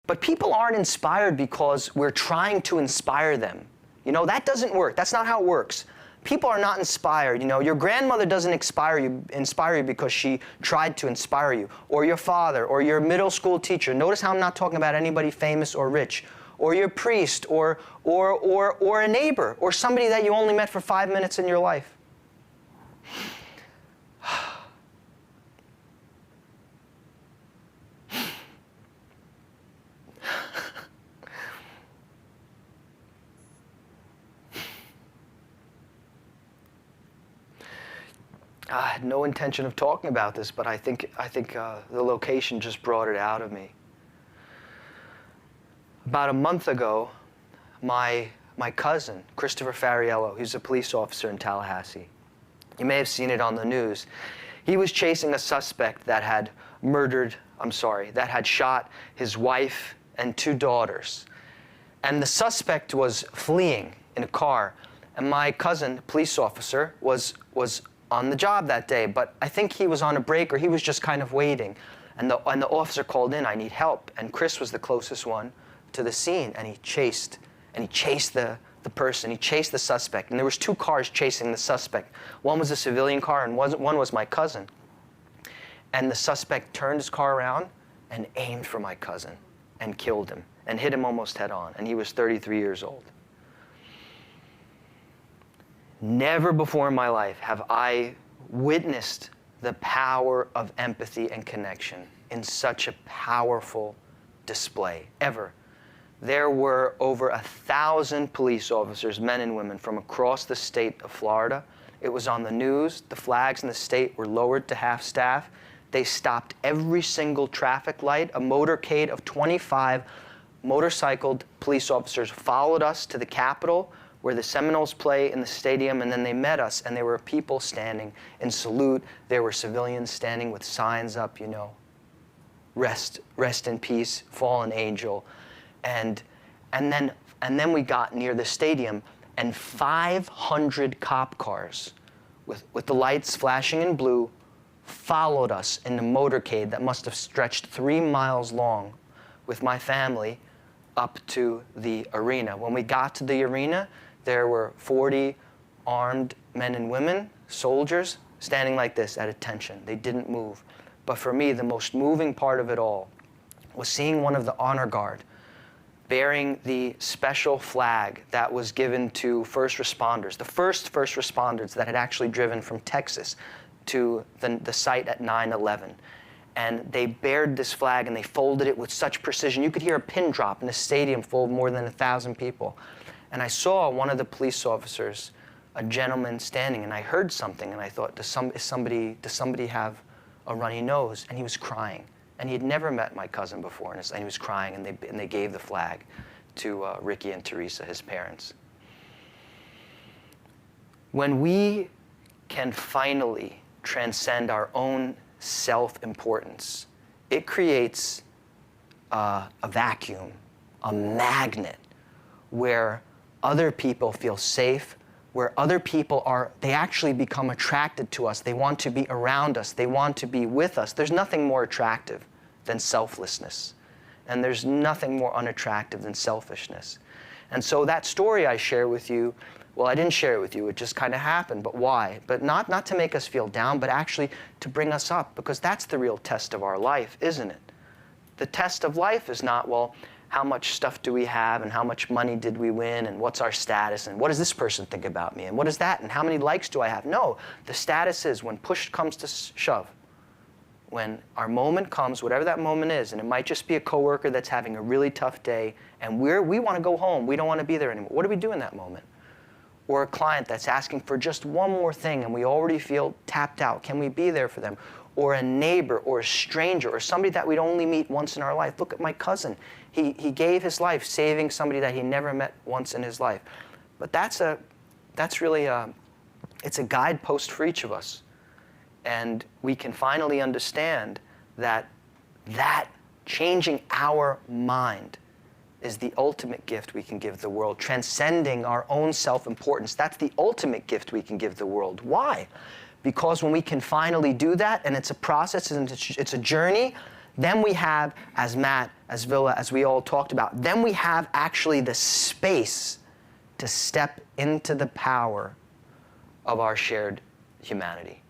But people aren't inspired because we're trying to inspire them. You know, that doesn't work. That's not how it works. People are not inspired. You know, your grandmother doesn't inspire you because she tried to inspire you, or your father, or your middle school teacher. Notice how I'm not talking about anybody famous or rich, or your priest, or a neighbor, or somebody that you only met for 5 minutes in your life. I had no intention of talking about this, but I think the location just brought it out of me. About a month ago, my cousin, Christopher Fariello, he's a police officer in Tallahassee. You may have seen it on the news. He was chasing a suspect that had that had shot his wife and 2 daughters. And the suspect was fleeing in a car. And my cousin, police officer, was on the job that day, but I think he was on a break or he was just kind of waiting. And the officer called in, "I need help." And Chris was the closest one to the scene, and he chased the person. He chased the suspect. And there was 2 cars chasing the suspect. One was a civilian car and one was my cousin. And the suspect turned his car around and aimed for my cousin and killed him and hit him almost head on. And he was 33 years old. Never before in my life have I witnessed the power of empathy and connection in such a powerful display, ever. There were over 1,000 police officers, men and women, from across the state of Florida. It was on the news. The flags in the state were lowered to half staff. They stopped every single traffic light. A motorcade of 25 motorcycled police officers followed us to the Capitol, where the Seminoles play in the stadium, and then they met us, and there were people standing in salute. There were civilians standing with signs up, you know, rest in peace, fallen angel. And then we got near the stadium, and 500 cop cars with the lights flashing in blue followed us in the motorcade that must have stretched 3 miles long with my family up to the arena. When we got to the arena, there were 40 armed men and women, soldiers, standing like this at attention. They didn't move. But for me, the most moving part of it all was seeing one of the honor guard bearing the special flag that was given to first responders, the first responders that had actually driven from Texas to the site at 9/11. And they bared this flag and they folded it with such precision. You could hear a pin drop in a stadium full of more than 1,000 people. And I saw one of the police officers, a gentleman standing, and I heard something, and I thought, does somebody have a runny nose? And he was crying. And he had never met my cousin before, and he was crying, and they gave the flag to Ricky and Teresa, his parents. When we can finally transcend our own self-importance, it creates a vacuum, a magnet, where other people feel safe, where other people they actually become attracted to us. They want to be around us. They want to be with us. There's nothing more attractive than selflessness. And there's nothing more unattractive than selfishness. And so that story I share with you, well, I didn't share it with you. It just kind of happened. But why? But not to make us feel down, but actually to bring us up, because that's the real test of our life, isn't it? The test of life is not, well, how much stuff do we have, and how much money did we win, and what's our status, and what does this person think about me, and what is that, and how many likes do I have? No, the status is when push comes to shove, when our moment comes, whatever that moment is, and it might just be a coworker that's having a really tough day, and we want to go home, we don't want to be there anymore. What do we do in that moment? Or a client that's asking for just one more thing, and we already feel tapped out. Can we be there for them? Or a neighbor, or a stranger, or somebody that we'd only meet once in our life. Look at my cousin. He gave his life saving somebody that he never met once in his life. But that's really it's a guidepost for each of us. And we can finally understand that changing our mind is the ultimate gift we can give the world. Transcending our own self-importance, that's the ultimate gift we can give the world. Why? Because when we can finally do that, and it's a process and it's a journey, then we have, as Matt, as Villa, as we all talked about, then we have actually the space to step into the power of our shared humanity.